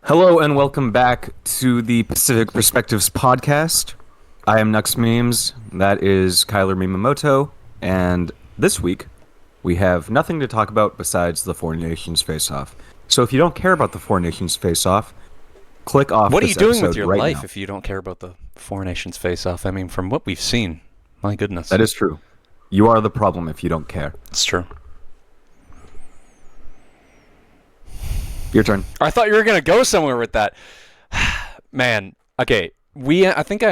Hello and welcome back to the Pacific Perspectives Podcast. I am Nux Memes, that is Kyler Mimamoto, and this week we have nothing to talk about besides the Four Nations Faceoff. So if you don't care about the Four Nations Faceoff, click off What are this you doing with episode your right life now. if you don't care about the Four Nations Faceoff? I mean, from what we've seen, my goodness. That is true. You are the problem if you don't care. It's true. Your turn. I thought you were gonna go somewhere with that, man. Okay, I think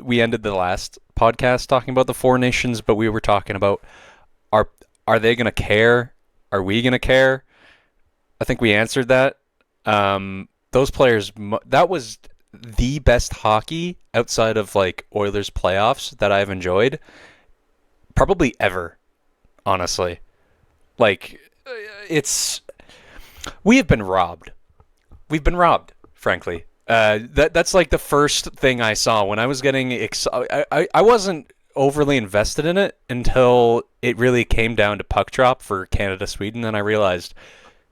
we ended the last podcast talking about the Four Nations, but we were talking about are they gonna care? Are we gonna care? I think we answered that. Those players, that was the best hockey outside of like Oilers playoffs that I've enjoyed, probably ever. Honestly, like we have been robbed. We've been robbed, frankly. That's like the first thing I saw when I was getting excited. I wasn't overly invested in it until it really came down to puck drop for Canada-Sweden, and I realized,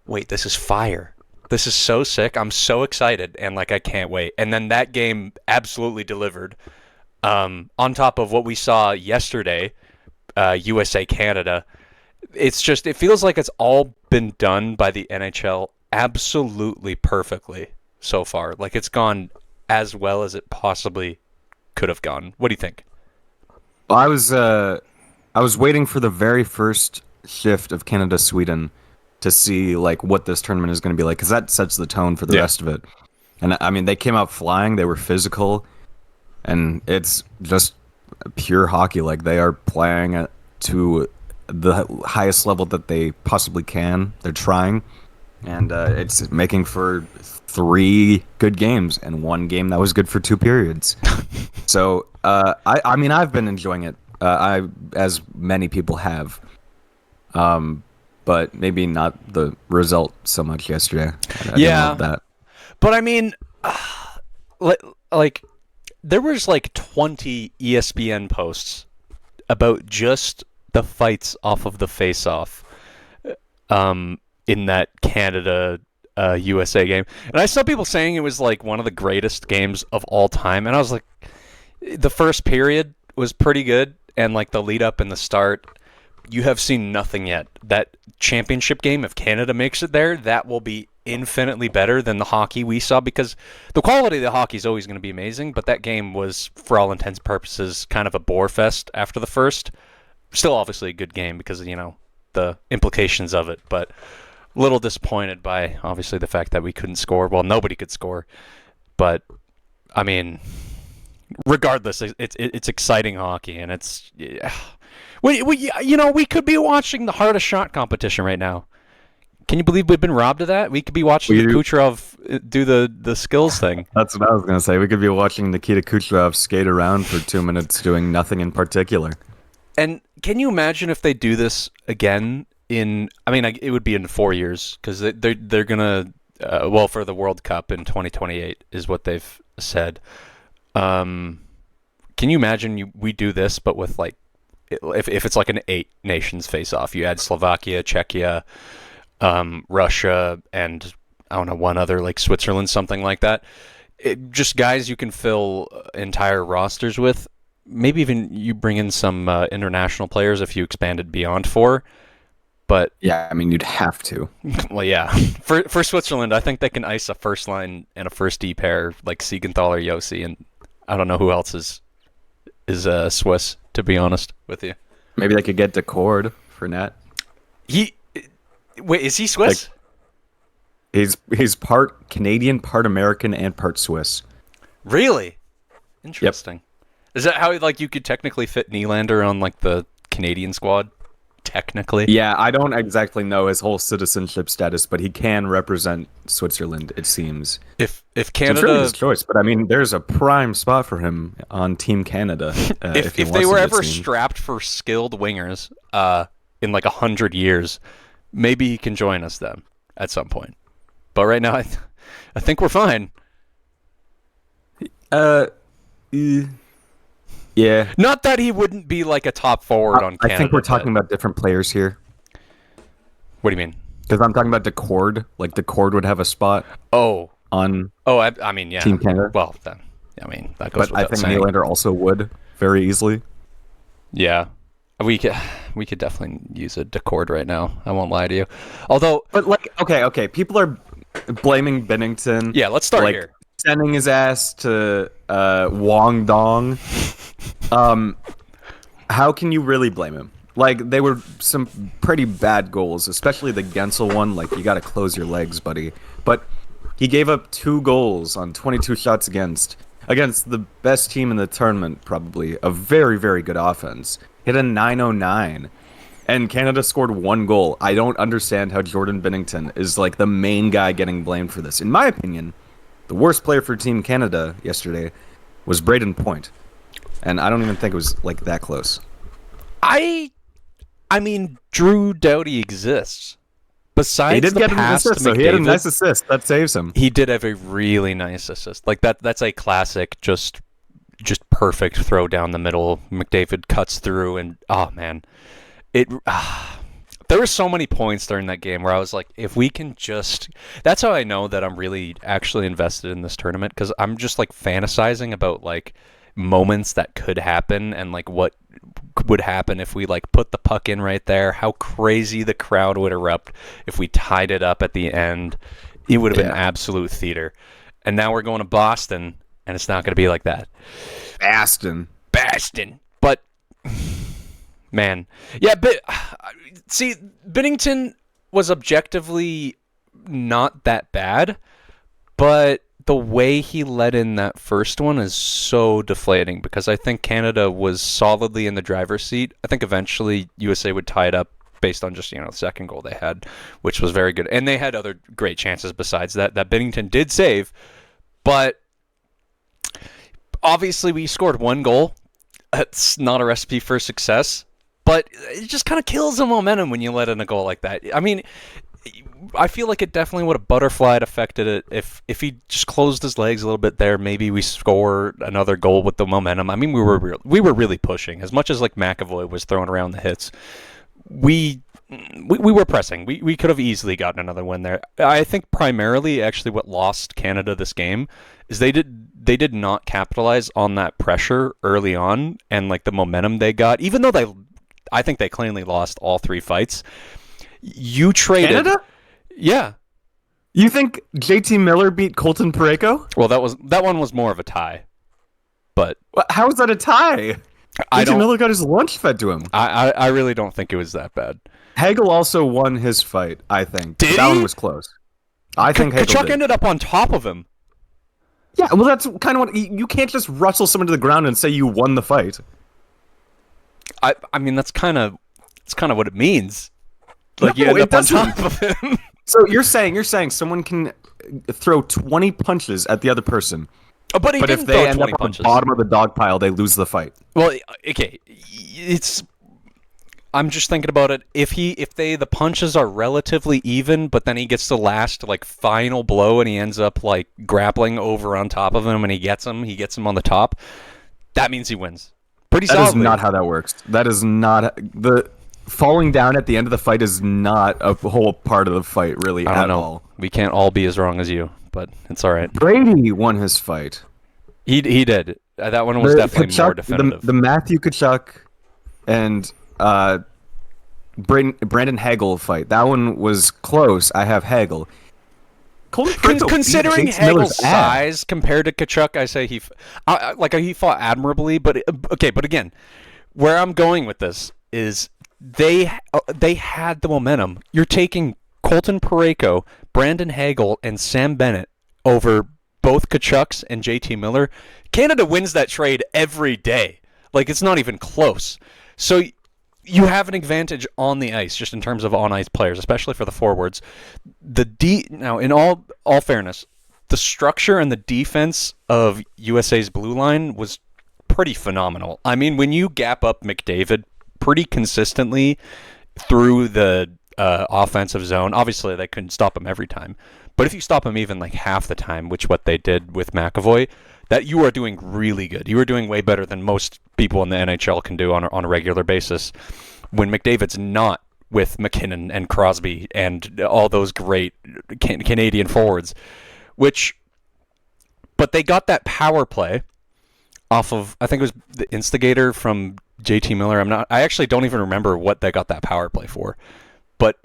wait, this is fire. This is so sick. I'm so excited, and like I can't wait. And then that game absolutely delivered. On top of what we saw yesterday, USA-Canada. It feels like it's all been done by the NHL absolutely perfectly so far. Like it's gone as well as it possibly could have gone. What do you think? Well, I was waiting for the very first shift of Canada-Sweden to see like what this tournament is going to be like, because that sets the tone for the rest of it. And I mean, they came out flying. They were physical, and it's just pure hockey. Like they are playing to the highest level that they possibly can. They're trying, and it's making for 3 good games and 1 game that was good for 2 periods. So I mean, I've been enjoying it, as many people have, but maybe not the result so much yesterday. I didn't love that. But I mean, like there was like 20 ESPN posts about just the fights off of the face-off in that Canada USA game. And I saw people saying it was like one of the greatest games of all time. And I was like, the first period was pretty good. And like the lead up and the start, you have seen nothing yet. That championship game, if Canada makes it there, that will be infinitely better than the hockey we saw, because the quality of the hockey is always going to be amazing. But that game was, for all intents and purposes, kind of a bore fest after the first. Still obviously a good game because, you know, the implications of it, but a little disappointed by obviously the fact that we couldn't score. Well, nobody could score, but I mean, regardless, it's exciting hockey, and it's we could be watching the hardest shot competition right now. Can you believe we've been robbed of that? We could be watching Kucherov do the skills thing. That's what I was gonna say. We could be watching Nikita Kucherov skate around for 2 minutes doing nothing in particular. And can you imagine if they do this again it would be in 4 years, because they're gonna for the World Cup in 2028 is what they've said. Can you imagine we do this, but with like if it's like an 8 nations face-off? You add Slovakia, Czechia, Russia, and I don't know, one other, like Switzerland, something like that. Just guys you can fill entire rosters with. Maybe even you bring in some international players if you expanded beyond 4. But yeah, I mean, you'd have to. Well, yeah. For Switzerland, I think they can ice a first line and a first D pair like Siegenthaler, Yossi, and I don't know who else is Swiss, to be honest with you. Maybe they could get Decord for net. Wait, is he Swiss? Like, he's part Canadian, part American, and part Swiss. Really? Interesting. Yep. Is that how like you could technically fit Nylander on like the Canadian squad? Technically? Yeah, I don't exactly know his whole citizenship status, but he can represent Switzerland, it seems. If Canada, so it's really his choice, but I mean, there's a prime spot for him on Team Canada. If they were ever strapped for skilled wingers in like 100 years, maybe he can join us then at some point. But right now, I think we're fine. Yeah. Not that he wouldn't be like a top forward on Canada. I think we're talking about different players here. What do you mean? Because I'm talking about Decord. Like, Decord would have a spot. Oh, on I mean, yeah. Team Canada. Well, then, I mean, that goes But I without think saying. Nylander also would very easily. Yeah. We could definitely use a Decord right now. I won't lie to you. Although, But like, okay, people are blaming Bennington. yeah, let's start like, here. Sending his ass to Wong Dong. How can you really blame him? Like, they were some pretty bad goals, especially the Gensel one. Like, you got to close your legs, buddy. But he gave up 2 goals on 22 shots against the best team in the tournament, probably. A very, very good offense. Hit a .909. And Canada scored 1 goal. I don't understand how Jordan Binnington is, like, the main guy getting blamed for this. In my opinion, the worst player for Team Canada yesterday was Braden Point. And I don't even think it was, like, that close. I mean, Drew Doughty exists. Besides He did the get an pass assist, to so he had a McDavid, nice assist. That saves him. he did have a really nice assist. Like that's a classic, just perfect throw down the middle. McDavid cuts through, and oh man, there were so many points during that game where I was like, if we can just... That's how I know that I'm really actually invested in this tournament, because I'm just like fantasizing about like moments that could happen and like what would happen if we like put the puck in right there, how crazy the crowd would erupt if we tied it up at the end. It would have been absolute theater. And now we're going to Boston, and it's not going to be like that. Baston. But man, yeah, but see, Binnington was objectively not that bad, but the way he let in that first one is so deflating, because I think Canada was solidly in the driver's seat. I think eventually USA would tie it up based on just, the second goal they had, which was very good. And they had other great chances besides that Binnington did save. But obviously we scored 1 goal. That's not a recipe for success, but it just kind of kills the momentum when you let in a goal like that. I mean, I feel like it definitely would have butterflied affected it if he just closed his legs a little bit there. Maybe we score another goal with the momentum. I mean, we were really pushing as much as like McAvoy was throwing around the hits. We were pressing. We could have easily gotten another win there. I think primarily actually what lost Canada this game is they did not capitalize on that pressure early on and like the momentum they got. Even though I think they cleanly lost all 3 fights. You traded Canada? Yeah. You think JT Miller beat Colton Parayko? Well, that one was more of a tie. But How is that a tie? JT Miller got his lunch fed to him. I really don't think it was that bad. Hagel also won his fight, I think. Did that he? one was close. I think Hagel Kachuk did. ended up on top of him. Yeah, well, that's kind of what... You can't just wrestle someone to the ground and say you won the fight. I mean, that's kind of what it means. Like, No, you end it up on doesn't. top of him. So you're saying someone can throw 20 punches at the other person, But he but didn't if they throw end 20 up punches. on the bottom of the dog pile, they lose the fight. Well, okay, I'm just thinking about it. If the punches are relatively even, but then he gets the last like final blow and he ends up like grappling over on top of him and he gets him on the top, that means he wins. Pretty That solidly. is not how that works. That is not the falling down at the end of the fight is not a whole part of the fight, really, I don't at know. all. We can't all be as wrong as you, but it's all right. Brady won his fight. He did. That one was definitely more definitive. The Matthew Kachuk and Brandon Hagel fight. That one was close. I have Hagel. Considering Hagel's size compared to Kachuk, I say he fought admirably. But but again, where I'm going with this is they had the momentum. You're taking Colton Parayko, Brandon Hagel, and Sam Bennett over both Kachuks and JT Miller. Canada wins that trade every day. Like, it's not even close. So you have an advantage on the ice, just in terms of on-ice players, especially for the forwards. Now, in all fairness, the structure and the defense of USA's blue line was pretty phenomenal. I mean, when you gap up McDavid pretty consistently through the offensive zone, obviously they couldn't stop him every time, but if you stop him even like half the time, which what they did with McAvoy, that you are doing really good. You are doing way better than most people in the NHL can do on a regular basis. When McDavid's not with McKinnon and Crosby and all those great Canadian forwards, which But they got that power play off of, I think it was the instigator from JT Miller. I actually don't even remember what they got that power play for. But,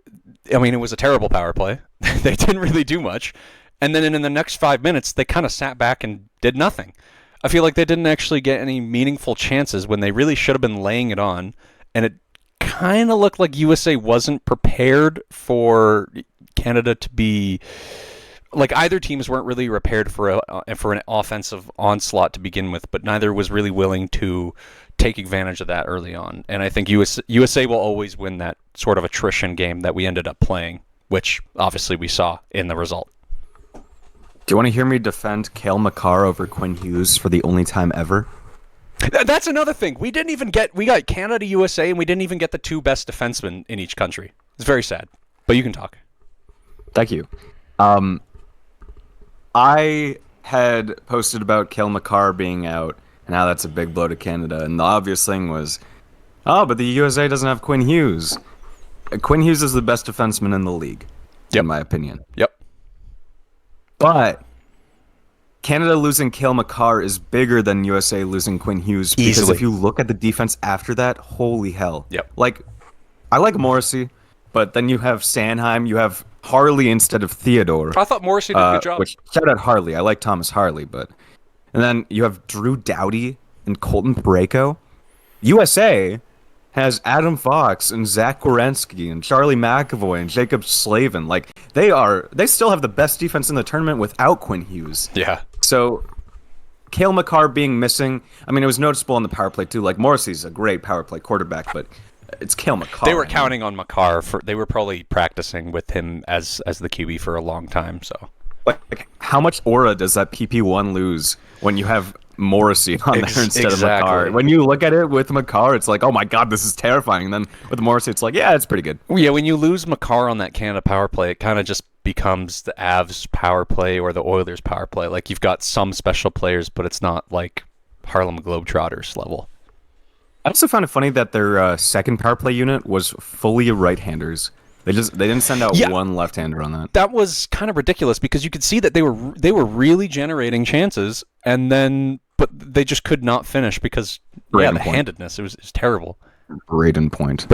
I mean, it was a terrible power play. They didn't really do much. And then in the next 5 minutes, they kind of sat back and did nothing. I feel like they didn't actually get any meaningful chances when they really should have been laying it on. And it kind of looked like USA wasn't prepared for Canada to be... Like, either teams weren't really prepared for an offensive onslaught to begin with, but neither was really willing to take advantage of that early on. And I think USA will always win that sort of attrition game that we ended up playing, which obviously we saw in the result. Do you want to hear me defend Cale Makar over Quinn Hughes for the only time ever? That's another thing. We got Canada, USA, and we didn't even get the two best defensemen in each country. It's very sad, but you can talk. Thank you. I had posted about Cale Makar being out, and how that's a big blow to Canada. And the obvious thing was, but the USA doesn't have Quinn Hughes. Quinn Hughes is the best defenseman in the league, in my opinion. Yep. But Canada losing Cale Makar is bigger than USA losing Quinn Hughes. Because Easily. if you look at the defense after that, holy hell. Yep. Like, I like Morrissey, but then you have Sanheim, you have Harley instead of Theodore. I thought Morrissey did a good job. Which, shout out Harley. I like Thomas Harley, but... And then you have Drew Doughty and Colton Parayko. USA has Adam Fox and Zach Werenski and Charlie McAvoy and Jacob Slavin. Like, they still have the best defense in the tournament without Quinn Hughes. Yeah. So, Cale Makar being missing, I mean, it was noticeable on the power play, too. Like, Morrissey's a great power play quarterback, but it's Cale Makar. They were counting on Makar. They were probably practicing with him as the QB for a long time, so... Like, how much aura does that PP1 lose when you have Morrissey on there instead of Makar? When you look at it with Makar, it's like, oh my god, this is terrifying. And then with Morrissey, it's like, yeah, it's pretty good. Yeah, when you lose Makar on that Canada power play, it kind of just becomes the Avs power play or the Oilers power play. Like, you've got some special players, but it's not like Harlem Globetrotters level. I also found it funny that their second power play unit was fully right-handers. They didn't send out one left-hander on that. That was kind of ridiculous because you could see that they were really generating chances, but they just could not finish because the handedness it was terrible. Braden Point.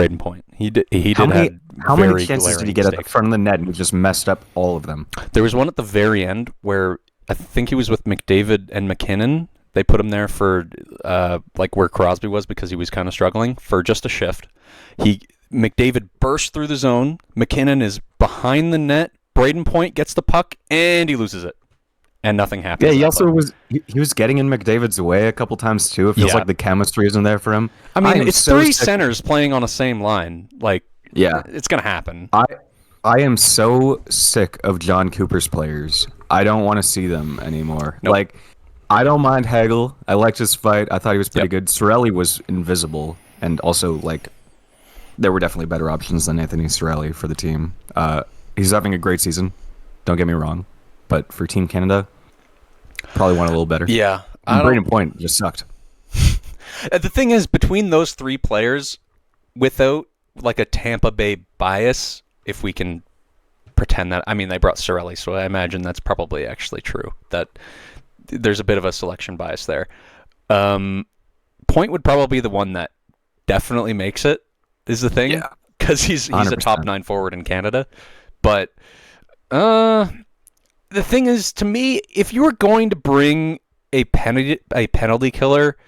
He had how many chances did he get at the front of the net and he just messed up all of them? There was one at the very end where I think he was with McDavid and McKinnon. They put him there for like where Crosby was because he was kind of struggling for just a shift. McDavid burst through the zone. McKinnon is behind the net. Braden Point gets the puck, and he loses it. And nothing happens. Yeah, he also was getting in McDavid's way a couple times, too. It feels like the chemistry isn't there for him. I mean, it's three centers playing on the same line. Like, it's going to happen. I am so sick of John Cooper's players. I don't want to see them anymore. Nope. Like, I don't mind Hagel. I liked his fight. I thought he was pretty good. Cirelli was invisible, and also, like, there were definitely better options than Anthony Cirelli for the team. He's having a great season. Don't get me wrong. But for Team Canada, probably want a little better. Yeah. Braden Point just sucked. The thing is, between those three players, without like a Tampa Bay bias, if we can pretend that... I mean, they brought Cirelli, so I imagine that's probably actually true. That there's a bit of a selection bias there. Point would probably be the one that definitely makes it. Is the thing, because he's 100%. A top 9 forward in Canada, but the thing is, to me, if you were going to bring a penalty killer,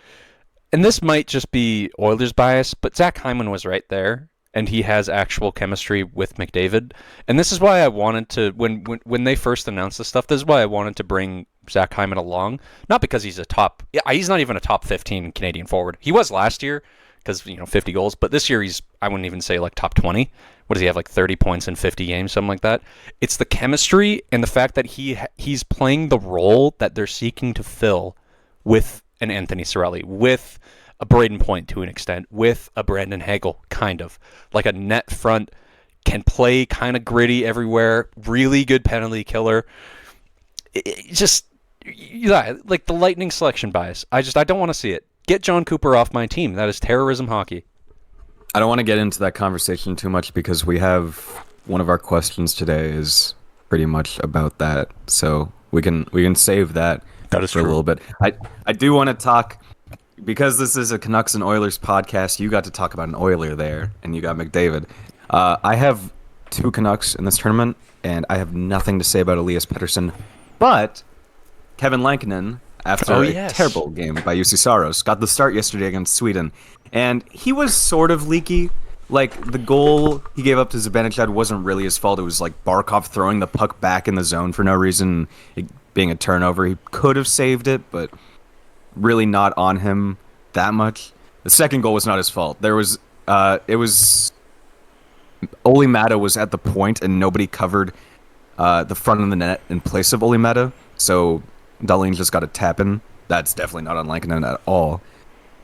and this might just be Oilers bias, but Zach Hyman was right there, and he has actual chemistry with McDavid, and this is why I wanted to when they first announced this stuff. This is why I wanted to bring Zach Hyman along, not because he's he's not even a top 15 Canadian forward. He was last year. Because, 50 goals. But this year, I wouldn't even say, like, top 20. What does he have, like, 30 points in 50 games, something like that? It's the chemistry and the fact that he's playing the role that they're seeking to fill with an Anthony Cirelli, with a Braden Point to an extent, with a Brandon Hagel, kind of. Like a net front, can play kind of gritty everywhere, really good penalty killer. Like the lightning selection bias. I don't want to see it. Get John Cooper off my team. That is terrorism hockey. I don't want to get into that conversation too much because we have one of our questions today is pretty much about that. So we can save that. That is for a true. little bit. I do want to talk, because this is a Canucks and Oilers podcast. You got to talk about an Oiler there, and you got McDavid. I have 2 Canucks in this tournament, and I have nothing to say about Elias Pettersson, but Kevin Lankinen, after a terrible game by UC Saros, got the start yesterday against Sweden, and he was sort of leaky. Like, the goal he gave up to Zibanejad wasn't really his fault. It was like Barkov throwing the puck back in the zone for no reason, it being a turnover. He could have saved it, but really not on him that much. The second goal was not his fault. It was Oli Mata was at the point, and nobody covered the front of the net in place of Oli Mata, so Dahlin just got a tap in. That's definitely not on Lankinen at all.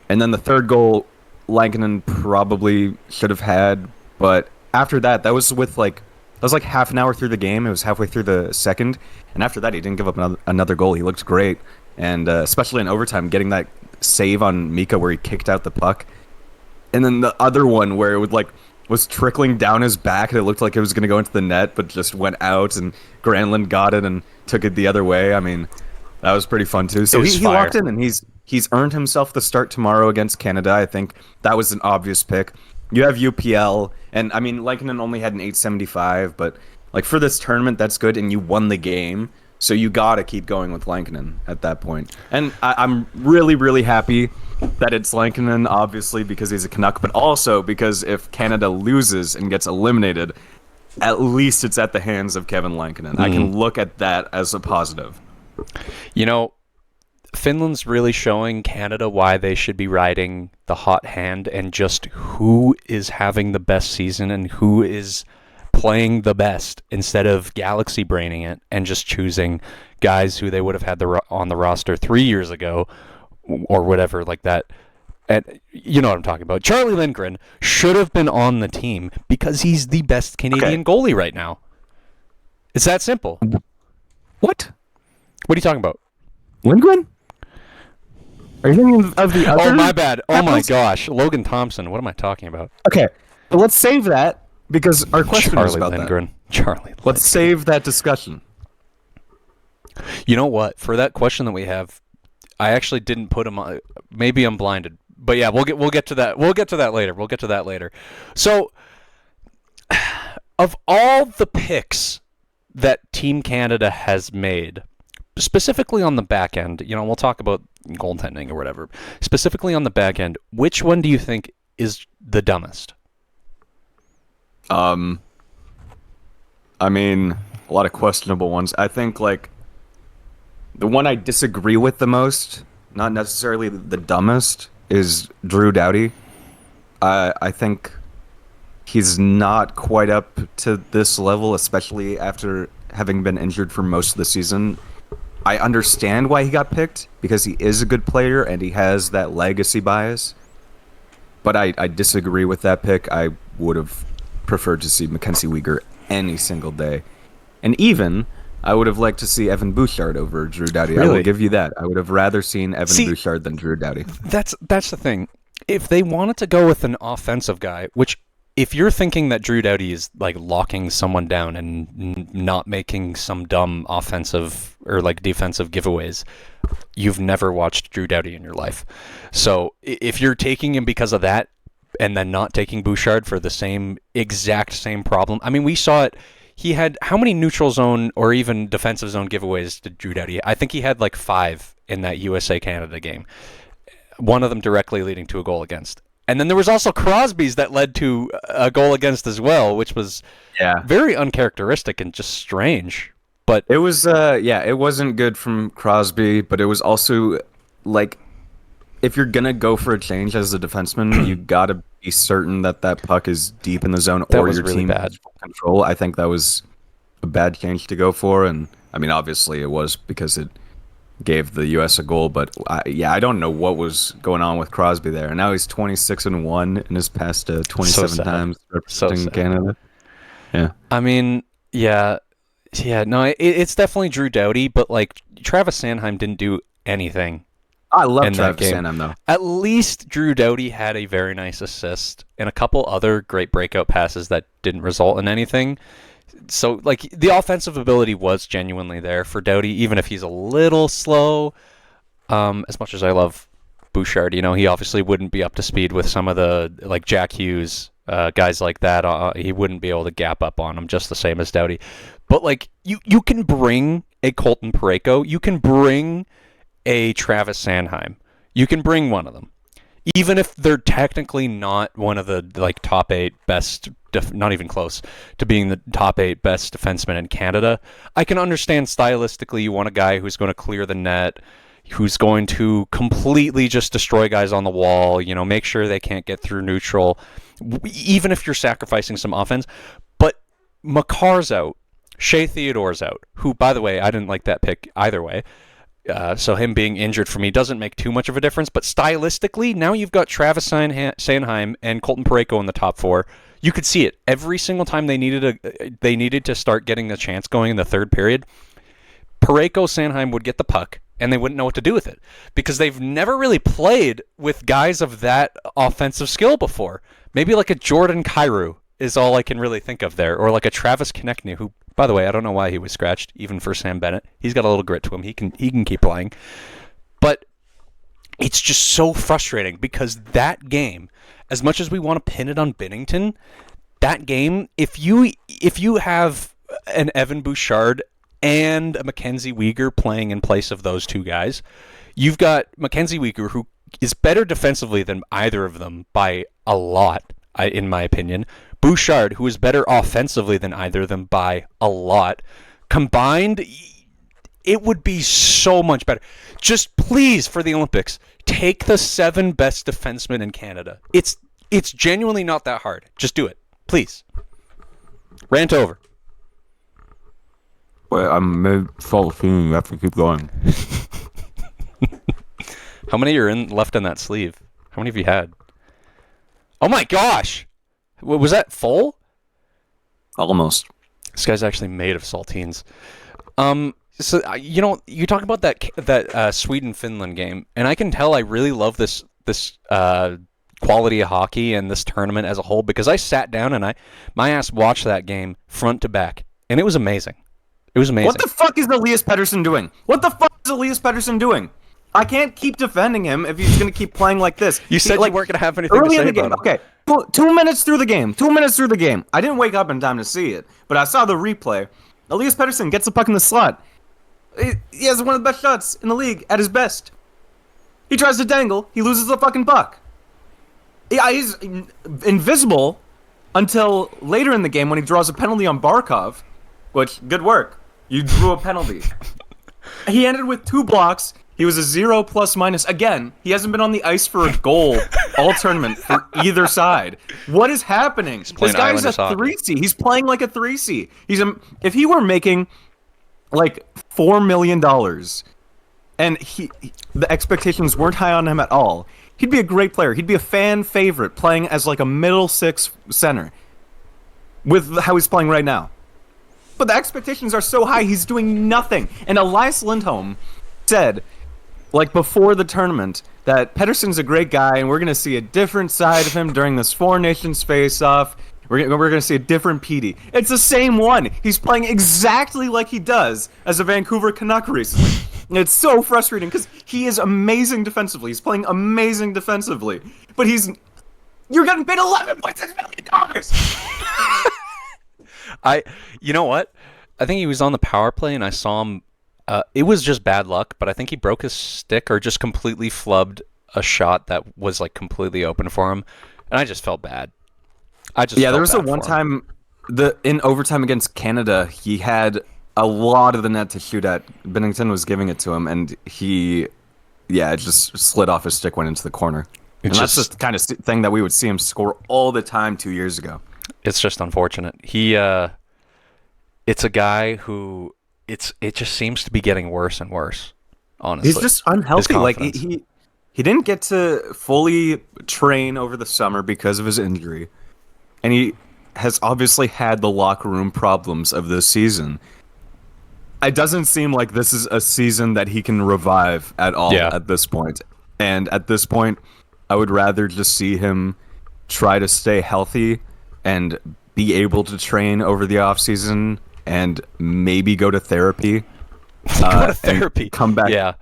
And then the third goal, Lankinen probably should have had, but after that was like half an hour through the game. It was halfway through the second, and after that he didn't give up another goal. He looked great, and especially in overtime, getting that save on Mika where he kicked out the puck, and then the other one where it was trickling down his back and it looked like it was going to go into the net, but just went out, and Granlund got it and took it the other way. I mean, that was pretty fun too. So he locked in, and he's earned himself the start tomorrow against Canada. I think that was an obvious pick. You have UPL, and I mean, Lankinen only had an 875, but like for this tournament, that's good, and you won the game, so you gotta keep going with Lankinen at that point. And I'm really, really happy that it's Lankinen, obviously because he's a Canuck, but also because if Canada loses and gets eliminated, at least it's at the hands of Kevin Lankinen. I can look at that as a positive. You know, Finland's really showing Canada why they should be riding the hot hand, and just who is having the best season and who is playing the best, instead of galaxy braining it and just choosing guys who they would have had on the roster 3 years ago or whatever like that. And you know what I'm talking about. Charlie Lindgren should have been on the team because he's the best Canadian goalie right now. It's that simple. What? What are you talking about? Lindgren? Are you thinking of the other? Oh, my bad. Oh, my gosh. Logan Thompson. What am I talking about? Okay, but let's save that because our question is about Lindgren. that. Charlie Lindgren. Let's save that discussion. You know what? For that question that we have, I actually didn't put him on. Maybe I'm blinded. But yeah, we'll get to that. We'll get to that later. So, of all the picks that Team Canada has made, specifically on the back end, you know, we'll talk about goaltending or whatever. Specifically on the back end, which one do you think is the dumbest? I mean, a lot of questionable ones. I think, like, the one I disagree with the most, not necessarily the dumbest, is Drew Doughty. I think he's not quite up to this level, especially after having been injured for most of the season. I understand why he got picked, because he is a good player and he has that legacy bias. But I disagree with that pick. I would have preferred to see Mackenzie Weegar any single day. And even, I would have liked to see Evan Bouchard over Drew Doughty. Really? I will give you that. I would have rather seen Evan Bouchard than Drew Doughty. That's the thing. If they wanted to go with an offensive guy, which if you're thinking that Drew Doughty is like locking someone down and not making some dumb offensive or like defensive giveaways, you've never watched Drew Doughty in your life. So if you're taking him because of that and then not taking Bouchard for the exact same problem, I mean, we saw it. He had how many neutral zone or even defensive zone giveaways did Drew Doughty? I think he had like 5 in that USA-Canada game. One of them directly leading to a goal against. And then there was also Crosby's that led to a goal against as well, which was very uncharacteristic and just strange. But it was, it wasn't good from Crosby, but it was also, like, if you're going to go for a change as a defenseman, you got to be certain that puck is deep in the zone or your team has full control. I think that was a bad change to go for, and, I mean, obviously it was because it gave the U.S. a goal, but I don't know what was going on with Crosby there. And now he's 26-1 in his past 27 times representing Canada. Yeah, I mean, no, it's definitely Drew Doughty, but like Travis Sanheim didn't do anything. I love Travis Sanheim though. At least Drew Doughty had a very nice assist and a couple other great breakout passes that didn't result in anything. So, like, the offensive ability was genuinely there for Doughty, even if he's a little slow. As much as I love Bouchard, he obviously wouldn't be up to speed with some of the, like, Jack Hughes, guys like that. He wouldn't be able to gap up on him just the same as Doughty. But, like, you can bring a Colton Parayko. You can bring a Travis Sanheim. You can bring one of them. Even if they're technically not one of the, like, top 8 best, not even close to being the top 8 best defensemen in Canada, I can understand stylistically you want a guy who's going to clear the net, who's going to completely just destroy guys on the wall, make sure they can't get through neutral, even if you're sacrificing some offense. But Makar's out. Shea Theodore's out, who, by the way, I didn't like that pick either way. So him being injured for me doesn't make too much of a difference. But stylistically, now you've got Travis Sanheim and Colton Parayko in the top 4. You could see it every single time they needed to start getting the chance going in the third period. Parayko, Sanheim would get the puck, and they wouldn't know what to do with it because they've never really played with guys of that offensive skill before. Maybe like a Jordan Kyrou is all I can really think of there, or like a Travis Konechny, who, by the way, I don't know why he was scratched, even for Sam Bennett. He's got a little grit to him. He can keep playing. But it's just so frustrating because that game, as much as we want to pin it on Binnington, that game, if you have an Evan Bouchard and a Mackenzie Weegar playing in place of those two guys, you've got Mackenzie Weegar, who is better defensively than either of them by a lot, in my opinion. Bouchard, who is better offensively than either of them by a lot. Combined, it would be so much better. Just please, for the Olympics, take the 7 best defensemen in Canada. It's genuinely not that hard. Just do it. Please. Rant over. Well, I'm mid-14. You have to keep going. How many are left in that sleeve? How many have you had? Oh my gosh! Was that full? Almost. This guy's actually made of saltines. So you talk about that Sweden-Finland game, and I can tell I really love this quality of hockey and this tournament as a whole because I sat down and my ass watched that game front to back, and it was amazing. It was amazing. What the fuck is Elias Pettersson doing? I can't keep defending him if he's going to keep playing like this. You said you weren't going to have anything to say about him. Okay, 2 minutes through the game. 2 minutes through the game. I didn't wake up in time to see it, but I saw the replay. Elias Pettersson gets the puck in the slot. He has one of the best shots in the league at his best. He tries to dangle. He loses the fucking puck. Yeah, he's invisible until later in the game when he draws a penalty on Barkov, which, good work. You drew a penalty. He ended with 2 blocks. He was a 0 +-. Again, he hasn't been on the ice for a goal all tournament for either side. What is happening? This guy's a 3C. He's playing like a 3C. If he were making like $4 million and the expectations weren't high on him at all, he'd be a great player. He'd be a fan favorite playing as like a middle 6 center with how he's playing right now. But the expectations are so high, he's doing nothing. And Elias Lindholm said, like before the tournament, that Pettersson's a great guy and we're going to see a different side of him during this 4 Nations Faceoff. We're going to see a different Petey. It's the same one. He's playing exactly like he does as a Vancouver Canuck recently. And it's so frustrating because he is amazing defensively. He's playing amazing defensively. But you're getting paid $11.6 million! You know what? I think he was on the power play and I saw him. It was just bad luck, but I think he broke his stick or just completely flubbed a shot that was like completely open for him, and I just felt bad. There was a one time in overtime against Canada, he had a lot of the net to shoot at. Binnington was giving it to him, and it just slid off his stick, went into the corner. And that's just the kind of thing that we would see him score all the time 2 years ago. It's just unfortunate. It's a guy who it just seems to be getting worse and worse. Honestly, he's just unhealthy. Like he didn't get to fully train over the summer because of his injury, and he has obviously had the locker room problems of this season. It doesn't seem like this is a season that he can revive at all at this point. And at this point, I would rather just see him try to stay healthy and be able to train over the off season and maybe go to therapy. Go to therapy. Come back. Yeah.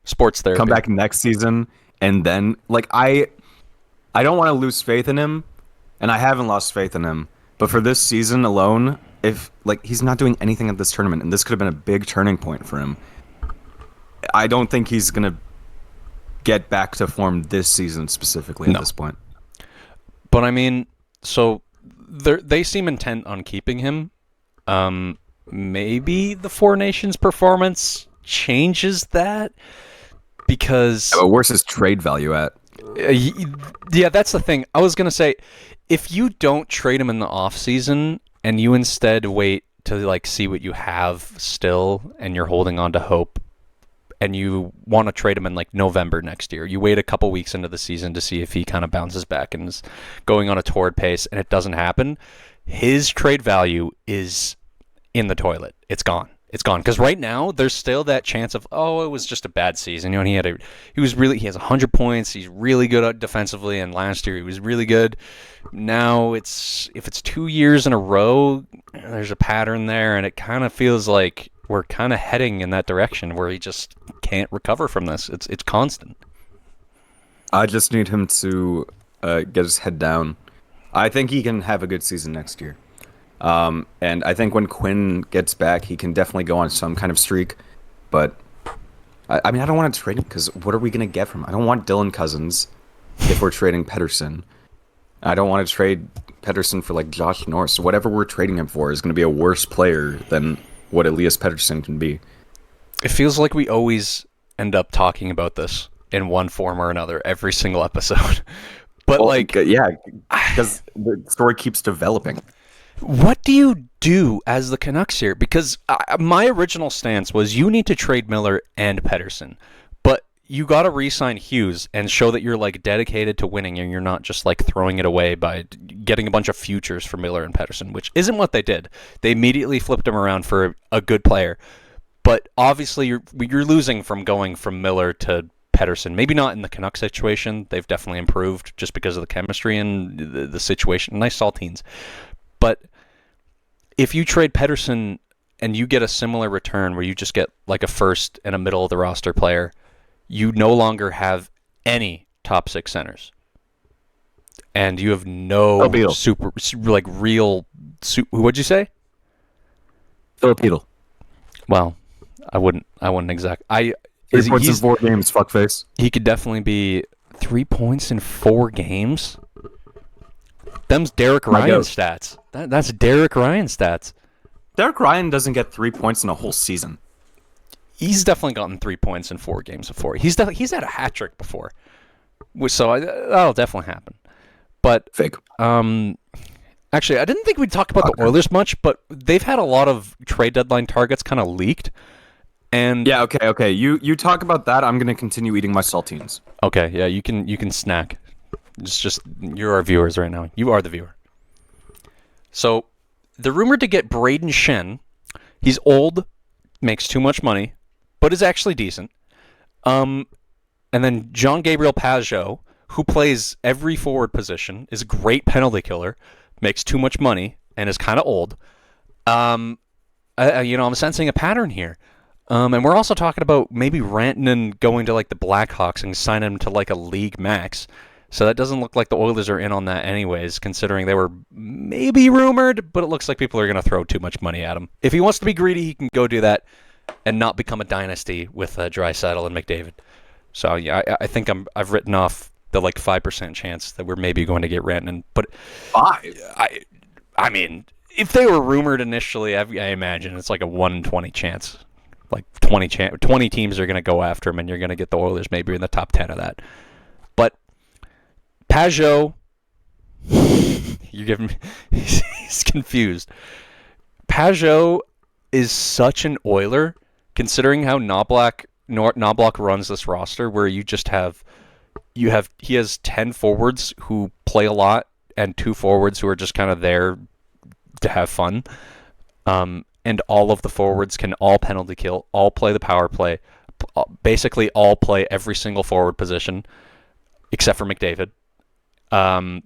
Sports therapy. Come back next season, and then like I don't want to lose faith in him, and I haven't lost faith in him. But for this season alone, if like he's not doing anything at this tournament, and this could have been a big turning point for him, I don't think he's gonna get back to form this season specifically at this point. But I mean, so they seem intent on keeping him. Maybe the Four Nations performance changes that, because But where's his trade value at? yeah, that's the thing. I was gonna say, if you don't trade him in the off season and you instead wait to like see what you have still, and you're holding on to hope, and you want to trade him in like November next year, you wait a couple weeks into the season to see if he kind of bounces back and is going on a torrid pace, and it doesn't happen, his trade value is in the toilet. It's gone. It's gone. Because right now there's still that chance of, oh, it was just a bad season. You know, he has 100 points. He's really good defensively, and last year he was really good. Now if it's 2 years in a row, there's a pattern there, and it kind of feels like we're kind of heading in that direction where he just can't recover from this. It's constant. I just need him to get his head down. I think he can have a good season next year. And I think when Quinn gets back, he can definitely go on some kind of streak. But, I mean, I don't want to trade him because what are we going to get from him? I don't want Dylan Cousins if we're trading Pedersen. I don't want to trade Pedersen for, like, Josh Norris. Whatever we're trading him for is going to be a worse player than what Elias Pedersen can be. It feels like we always end up talking about this in one form or another every single episode. But, yeah, because the story keeps developing. What do you do as the Canucks here? Because my original stance was you need to trade Miller and Pedersen, but you got to re-sign Hughes and show that you're like dedicated to winning and you're not just like throwing it away by getting a bunch of futures for Miller and Pedersen, which isn't what they did. They immediately flipped him around for a good player, but obviously you're losing from going from Miller to Pedersen. Maybe not in the Canucks situation. They've definitely improved just because of the chemistry and the situation. Nice saltines. But if you trade Pedersen and you get a similar return where you just get like a first and a middle of the roster player, you no longer have any top six centers. And you have no super, like real, what'd you say? Filipino. Well, I wouldn't exact. 3 points in 4 games, fuckface. He could definitely be 3 points in 4 games. Them's Derek Ryan stats. That's Derek Ryan stats. Derek Ryan doesn't get 3 points in a whole season. He's definitely gotten 3 points in 4 games before. He's had a hat trick before, so that'll definitely happen. But fake. Actually, I didn't think we'd talk about the Oilers much, but they've had a lot of trade deadline targets kind of leaked. And yeah, okay. You talk about that. I'm gonna continue eating my saltines. Okay, yeah, you can snack. It's just you're our viewers right now. You are the viewer. So, the rumored to get Braden Shen. He's old, makes too much money, but is actually decent. And then John Gabriel Pajot, who plays every forward position, is a great penalty killer, makes too much money, and is kind of old. I'm sensing a pattern here. And we're also talking about maybe Rantanen going to like the Blackhawks and signing him to like a league max. So that doesn't look like the Oilers are in on that anyways, considering they were maybe rumored, but it looks like people are going to throw too much money at him. If he wants to be greedy, he can go do that and not become a dynasty with Draisaitl and McDavid. So yeah, I think I've written off the like 5% chance that we're maybe going to get Rantanen. But 5? I mean, if they were rumored initially, I imagine it's like a 1 in 20 chance. Like 20 teams are going to go after him, and you're going to get the Oilers maybe in the top 10 of that. But Pajot, you're giving me, he's confused. Pajot is such an Oiler, considering how Knoblauch runs this roster, where you just he has 10 forwards who play a lot and 2 forwards who are just kind of there to have fun. And all of the forwards can all penalty kill, all play the power play, basically all play every single forward position, except for McDavid. And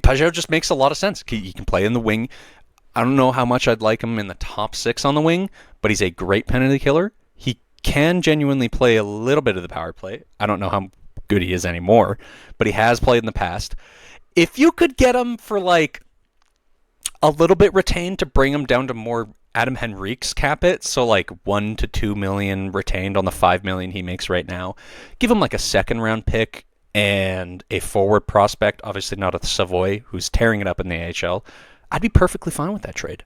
Pajot just makes a lot of sense. He can play in the wing. I don't know how much I'd like him in the top 6 on the wing, but he's a great penalty killer. He can genuinely play a little bit of the power play. I don't know how good he is anymore, but he has played in the past. If you could get him for like a little bit retained to bring him down to more Adam Henrique's cap it, so like 1 to 2 million retained on the 5 million he makes right now, give him like a second round pick and a forward prospect, obviously not a Savoy who's tearing it up in the AHL, I'd be perfectly fine with that trade.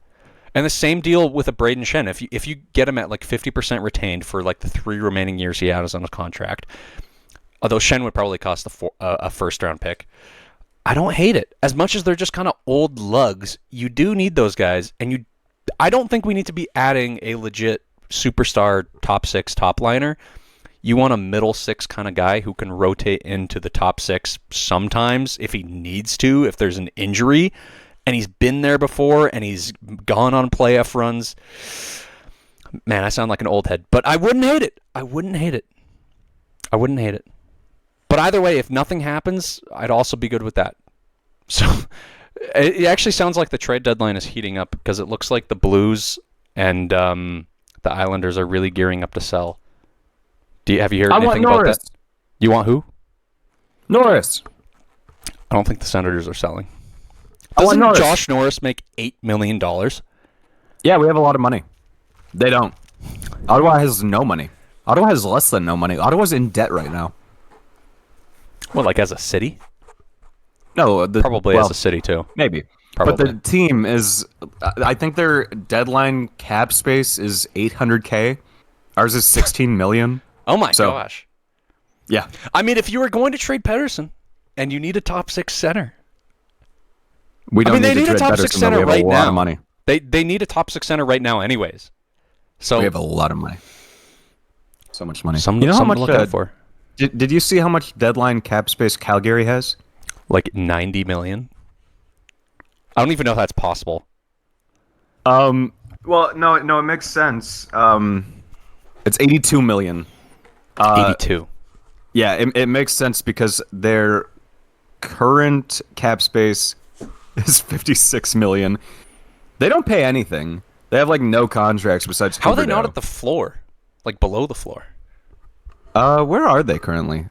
And the same deal with a Braden Shen. If you get him at like 50% retained for like the 3 remaining years he has on his contract, although Shen would probably cost a first round pick, I don't hate it. As much as they're just kind of old lugs, you do need those guys, and I don't think we need to be adding a legit superstar top 6 top liner. You want a middle 6 kind of guy who can rotate into the top 6 sometimes if he needs to, if there's an injury, and he's been there before and he's gone on playoff runs. Man, I sound like an old head, but I wouldn't hate it. I wouldn't hate it. But either way, if nothing happens, I'd also be good with that. So it actually sounds like the trade deadline is heating up because it looks like the Blues and the Islanders are really gearing up to sell. Have you heard anything about that? You want who? Norris. I don't think the Senators are selling. Doesn't Josh Norris make $8 million? Yeah, we have a lot of money. They don't. Ottawa has no money. Ottawa has less than no money. Ottawa's in debt right now. What, like as a city? No, probably as a city too. Maybe. Probably. But the team is, I think their deadline cap space is $800K. Ours is $16 million. Oh my gosh. Yeah. I mean, if you were going to trade Pedersen and you need a top 6 center. They need a top 6 center right now. A lot of money. They need a top 6 center right now anyways. So we have a lot of money. So much money. You know how much to look out for? Did you see how much deadline cap space Calgary has? Like 90 million. I don't even know if that's possible. Well, no, it makes sense. It's 82 million. 82. Yeah, it makes sense because their current cap space is 56 million. They don't pay anything. They have like no contracts besides. How are they not at the floor? Like below the floor? Where are they currently?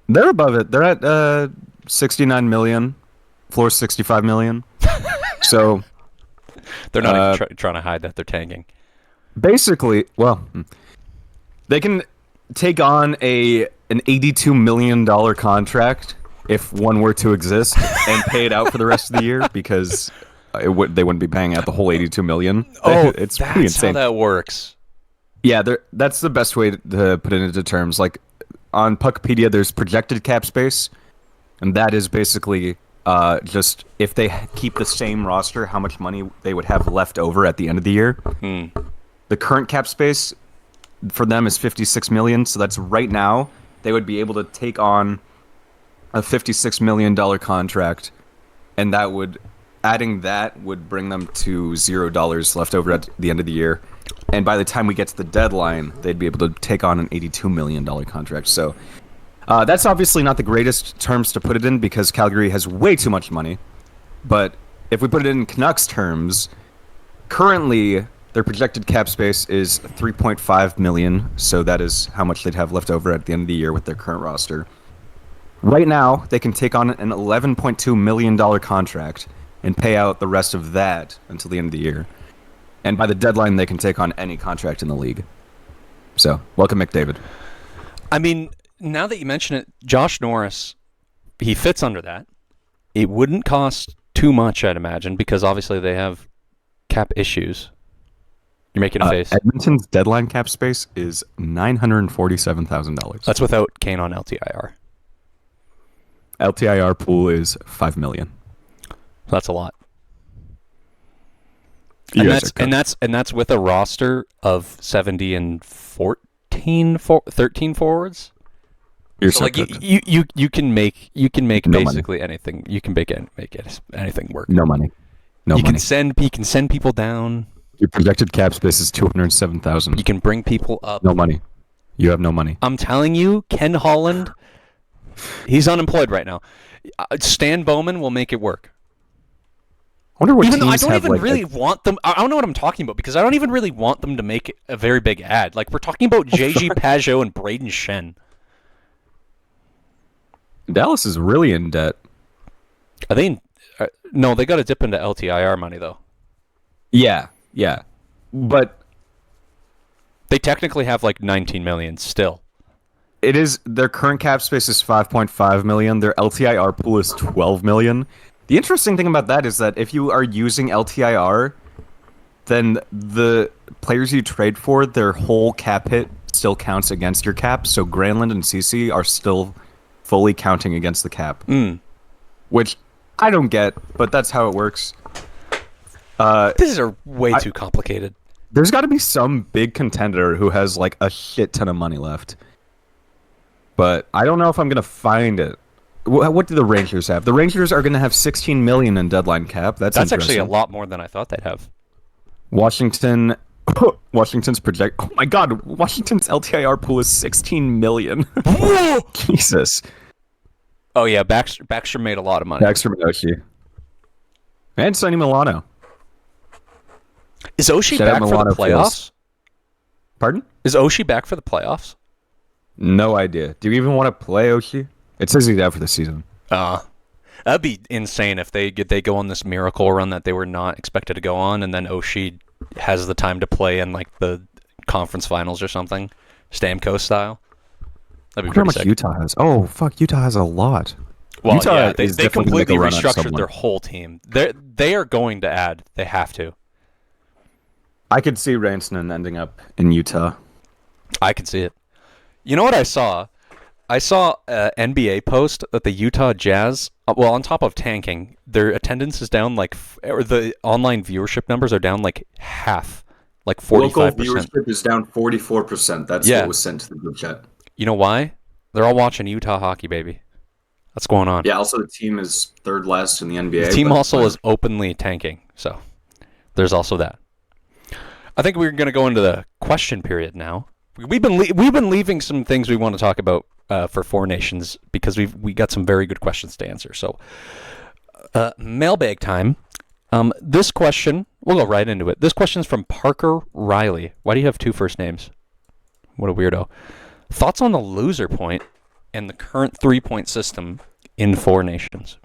They're above it. They're at 69 million. Floor 65 million. So they're not trying to hide that they're tanking. Basically, well, they can take on an $82 million contract if one were to exist and pay it out for the rest of the year because they wouldn't be paying out the whole $82 million. Oh, it's that's pretty insane. How that works. Yeah, that's the best way to put it into terms. Like on Puckpedia, there's projected cap space, and that is basically just if they keep the same roster, how much money they would have left over at the end of the year. The current cap space for them is 56 million, so that's right now they would be able to take on a $56 million contract, and adding that would bring them to $0 left over at the end of the year. And by the time we get to the deadline, they'd be able to take on an $82 million contract. So that's obviously not the greatest terms to put it in because Calgary has way too much money. But if we put it in Canucks terms, currently their projected cap space is $3.5 million. So that is how much they'd have left over at the end of the year with their current roster. Right now, they can take on an $11.2 million contract and pay out the rest of that until the end of the year. And by the deadline, they can take on any contract in the league. So, welcome, McDavid. I mean, now that you mention it, Josh Norris, he fits under that. It wouldn't cost too much, I'd imagine, because obviously they have cap issues. You're making a face. Edmonton's deadline cap space is $947,000. That's without Kane on LTIR. LTIR pool is $5 million. That's a lot. And that's with a roster of 70 and 13 forwards. You're so like you can make basically anything. You can make anything work. No money. You can send people down. Your projected cap space is $207,000. You can bring people up. No money. You have no money. I'm telling you, Ken Holland He's unemployed right now. Stan Bowman will make it work. I wonder what Even though I teams don't have even like really want them. I don't know what I'm talking about because I don't even really want them to make a very big ad. Like we're talking about JG Pajot and Braden Shen. Dallas is really in debt. Are they? No, they got to dip into LTIR money though. Yeah, but they technically have like 19 million still. It is their current cap space is 5.5 million. Their LTIR pool is 12 million. The interesting thing about that is that if you are using LTIR, then the players you trade for, their whole cap hit still counts against your cap. So Granlund and CC are still fully counting against the cap, which I don't get, but that's how it works. These are way too complicated. There's got to be some big contender who has like a shit ton of money left. But I don't know if I'm going to find it. What do the Rangers have? The Rangers are going to have 16 million in deadline cap. That's actually a lot more than I thought they'd have. Washington's project. Oh my God, Washington's LTIR pool is 16 million. Jesus. Oh yeah, Baxter made a lot of money. Baxter Oshie. And Sonny Milano. Is Oshie back for the playoffs? Pardon? Is Oshie back for the playoffs? No idea. Do you even want to play Oshie? It says he's out for the season. That'd be insane if they go on this miracle run that they were not expected to go on, and then Oshie has the time to play in like the conference finals or something, Stamkos style. That'd be pretty sick. How much Utah has? Oh fuck, Utah has a lot. Well, Utah yeah, they completely restructured their whole team. They are going to add. They have to. I could see Rantanen ending up in Utah. I can see it. You know what I saw? I saw an NBA post that the Utah Jazz, well, on top of tanking, their attendance is down or the online viewership numbers are down like half, like 45%. Local viewership is down 44%. That's what was sent to the group chat. You know why? They're all watching Utah hockey, baby. What's going on? Yeah, also the team is third last in the NBA. The team also is openly tanking, so there's also that. I think we're going to go into the question period now. We've been leaving some things we want to talk about for Four Nations because we got some very good questions to answer. So, mailbag time. This question, we'll go right into it. This question is from Parker Riley. Why do you have two first names? What a weirdo. Thoughts on the loser point and the current 3-point system in Four Nations?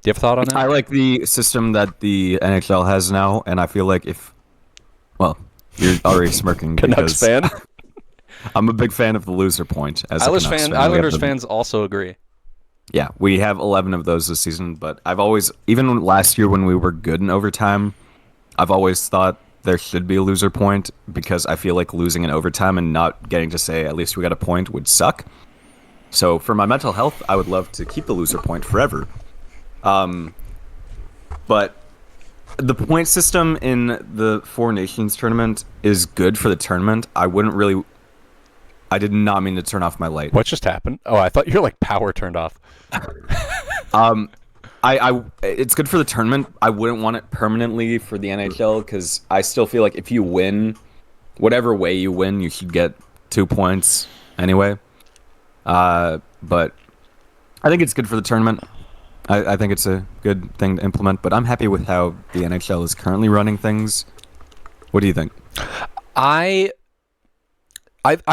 Do you have a thought on that? I like the system that the NHL has now, and I feel like well, you're already smirking Canucks fan? I'm a big fan of the loser point. Islanders fans also agree. Yeah, we have 11 of those this season, but I've always, even last year when we were good in overtime, I've always thought there should be a loser point because I feel like losing in overtime and not getting to say at least we got a point would suck. So for my mental health, I would love to keep the loser point forever. But the point system in the Four Nations tournament is good for the tournament. I did not mean to turn off my light. What just happened? Oh, I thought your power turned off. It's good for the tournament. I wouldn't want it permanently for the NHL because I still feel like if you win, whatever way you win, you should get 2 points anyway. But I think it's good for the tournament. I think it's a good thing to implement, but I'm happy with how the NHL is currently running things. What do you think? I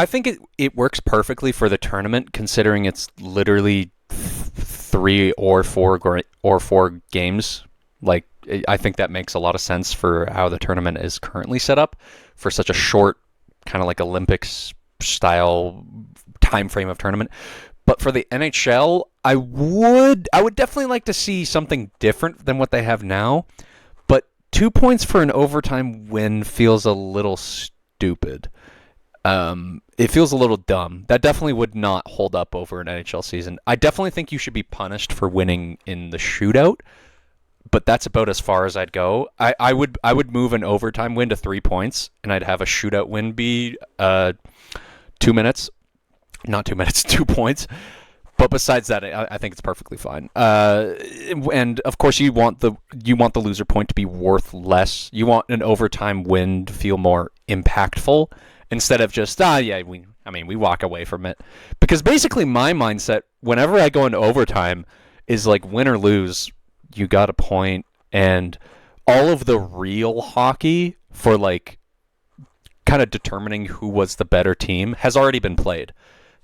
think it works perfectly for the tournament, considering it's literally 3 or 4 games. I think that makes a lot of sense for how the tournament is currently set up for such a short, kind of like Olympics style time frame of tournament. But for the NHL, I would definitely like to see something different than what they have now. But 2 points for an overtime win feels a little stupid. It feels a little dumb. That definitely would not hold up over an NHL season. I definitely think you should be punished for winning in the shootout, but that's about as far as I'd go. I would move an overtime win to 3 points, and I'd have a shootout win be 2 minutes. Not 2 minutes, 2 points. But besides that, I think it's perfectly fine. And of course, you want the loser point to be worth less. You want an overtime win to feel more impactful instead of just we I mean, we walk away from it. Because basically my mindset, whenever I go into overtime, is like win or lose, you got a point, and all of the real hockey for like kind of determining who was the better team has already been played.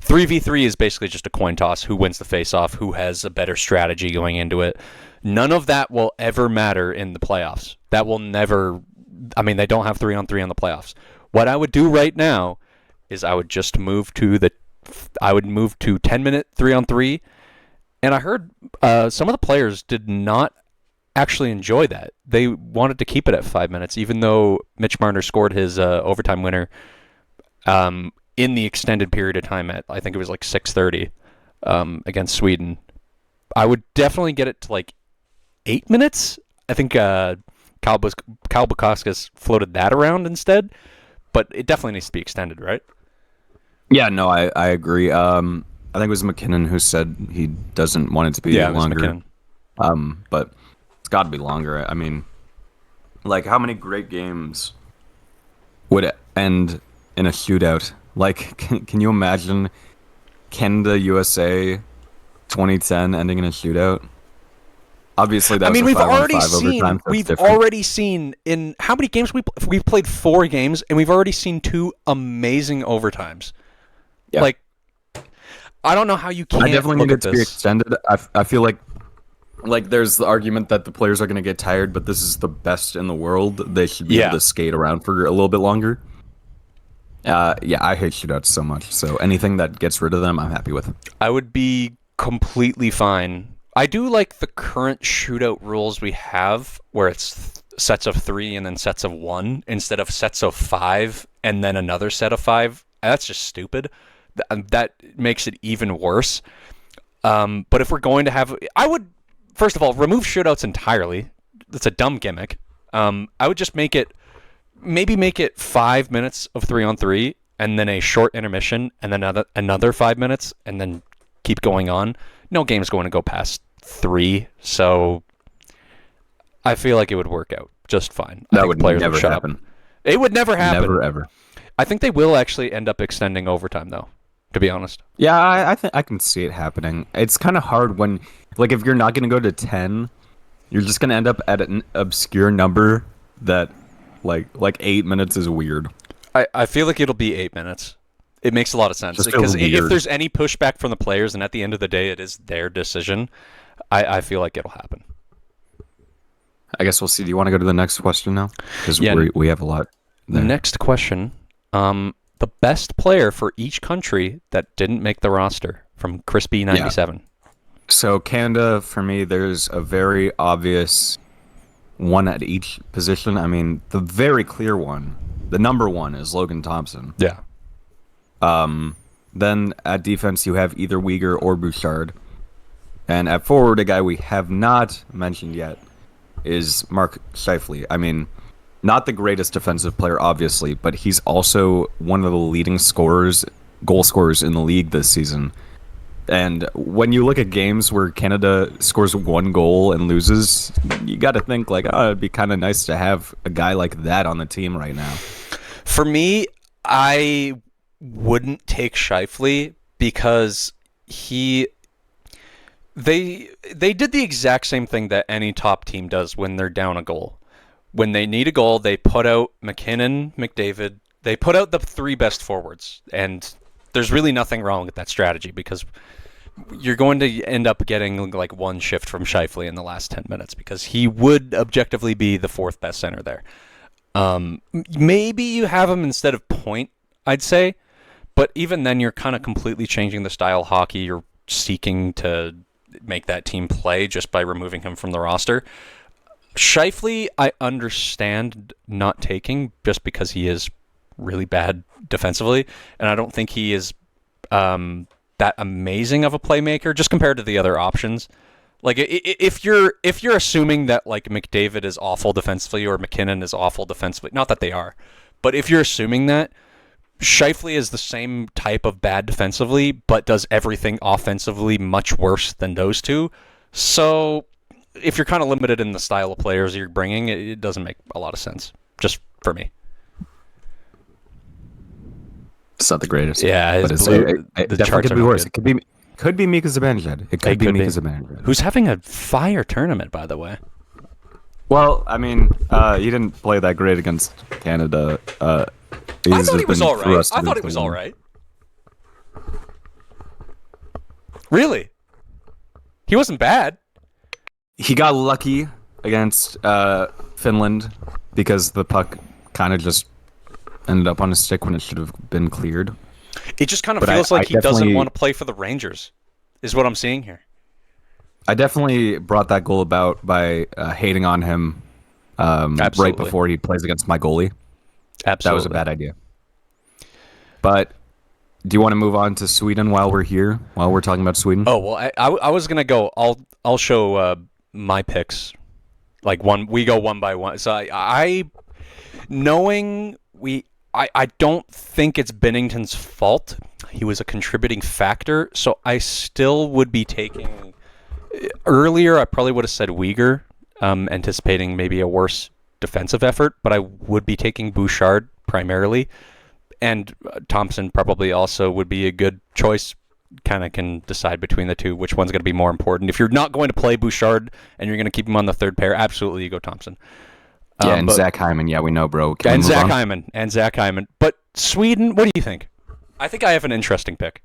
3v3 is basically just a coin toss, who wins the face-off, who has a better strategy going into it. None of that will ever matter in the playoffs. That will never... I mean, they don't have 3-on-3 in the playoffs. What I would do right now is I would just move to 10-minute 3-on-3, and I heard some of the players did not actually enjoy that. They wanted to keep it at 5 minutes, even though Mitch Marner scored his overtime winner in the extended period of time at, I think it was like 6:30 against Sweden. I would definitely get it to like 8 minutes. I think Kyle Bukauskas floated that around instead, but it definitely needs to be extended, right? Yeah, no, I agree. I think it was McKinnon who said he doesn't want it to be longer. But it's got to be longer. I mean, like, how many great games would end in a shootout? Like, can you imagine Canada USA 2010 ending in a shootout? Obviously, that was we've already overtime, seen in how many games we've played 4 games, and we've already seen 2 amazing overtimes. Yeah. Like, I don't know how you can't. I definitely look need at it to be this. extended. I feel like there's the argument that the players are going to get tired, but this is the best in the world. They should be able to skate around for a little bit longer. Yeah, I hate shootouts so much. So anything that gets rid of them, I'm happy with. I would be completely fine. I do like the current shootout rules we have, where it's sets of 3 and then sets of 1 instead of sets of 5 and then another set of 5. That's just stupid. That makes it even worse. But if we're going to have, I would first of all remove shootouts entirely. That's a dumb gimmick. I would just make it 5 minutes of 3-on-3 and then a short intermission and then another 5 minutes and then keep going on. No game's going to go past 3, so I feel like it would work out just fine. That would never happen. It would never happen. Never ever. I think they will actually end up extending overtime, though, to be honest. Yeah, I think I can see it happening. It's kind of hard when, like, if you're not going to go to 10, you're just going to end up at an obscure number that, like 8 minutes is weird. I feel like it'll be 8 minutes. It makes a lot of sense. Because if there's any pushback from the players, and at the end of the day it is their decision, I feel like it'll happen. I guess we'll see. Do you want to go to the next question now? Because we have a lot there. Next question. The best player for each country that didn't make the roster, from Crispy97. Yeah. So Canada, for me, there's a very obvious one at each position. I mean, the very clear one, the number one, is Logan Thompson. Yeah. Then at defense, you have either Uyghur or Bouchard. And at forward, a guy we have not mentioned yet is Mark Scheifele. I mean, not the greatest defensive player, obviously, but he's also one of the leading goal scorers in the league this season. And when you look at games where Canada scores 1 goal and loses, you got to think, like, oh, it'd be kind of nice to have a guy like that on the team right now. For me, I wouldn't take Scheifele because they did the exact same thing that any top team does when they're down a goal. When they need a goal, they put out McKinnon, McDavid. They put out the 3 best forwards, and there's really nothing wrong with that strategy because you're going to end up getting like 1 shift from Scheifele in the last 10 minutes because he would objectively be the 4th best center there. Maybe you have him instead of Point, I'd say, but even then you're kind of completely changing the style of hockey you're seeking to make that team play just by removing him from the roster. Scheifele, I understand not taking just because he is really bad defensively, and I don't think he is that amazing of a playmaker just compared to the other options. Like if you're assuming that like McDavid is awful defensively or McKinnon is awful defensively, not that they are, but if you're assuming that, Scheifele is the same type of bad defensively, but does everything offensively much worse than those two. So if you're kind of limited in the style of players you're bringing, it doesn't make a lot of sense, just for me. It's not the greatest. Yeah, but his it the definitely charts could are be not worse. good. It could be Mika Zibanejad. It could be Mika Zibanejad. Who's having a fire tournament, by the way. Well, I mean, he didn't play that great against Canada. I thought he was all right. Really? He wasn't bad. He got lucky against Finland because the puck kind of just ended up on his stick when it should have been cleared. It just kind of feels like he doesn't want to play for the Rangers, is what I'm seeing here. I definitely brought that goal about by hating on him right before he plays against my goalie. Absolutely. That was a bad idea. But do you want to move on to Sweden while we're here, while we're talking about Sweden? Oh, well, I was going to go. I'll show my picks. Like we go one by one. So I don't think it's Binnington's fault. He was a contributing factor, so I still would be taking. Earlier, I probably would have said Uyghur, anticipating maybe a worse defensive effort, but I would be taking Bouchard primarily, and Thompson probably also would be a good choice. Kind of can decide between the two which one's going to be more important. If you're not going to play Bouchard and you're going to keep him on the third pair, absolutely you go Thompson. Yeah, and Zach Hyman. Yeah, we know, bro. And Zach Hyman. But Sweden, what do you think? I think I have an interesting pick.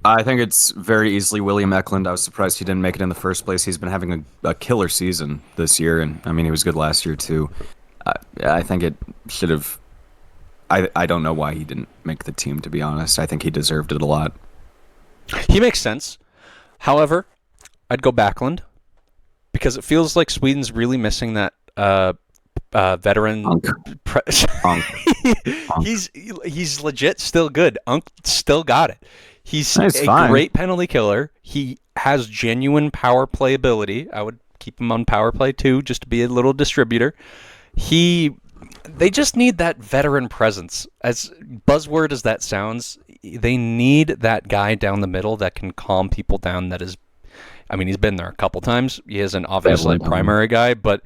I think it's very easily William Eklund. I was surprised he didn't make it in the first place. He's been having a killer season this year, and I mean he was good last year too. I think it should have. I don't know why he didn't make the team. To be honest, I think he deserved it a lot. He makes sense. However, I'd go Backlund because it feels like Sweden's really missing that veteran. He's legit still good. Unk still got it. He's great penalty killer. He has genuine power play ability. I would keep him on power play too, just to be a little distributor. They just need that veteran presence. As buzzword as that sounds, they need that guy down the middle that can calm people down. He's been there a couple times. He isn't obviously a primary guy, but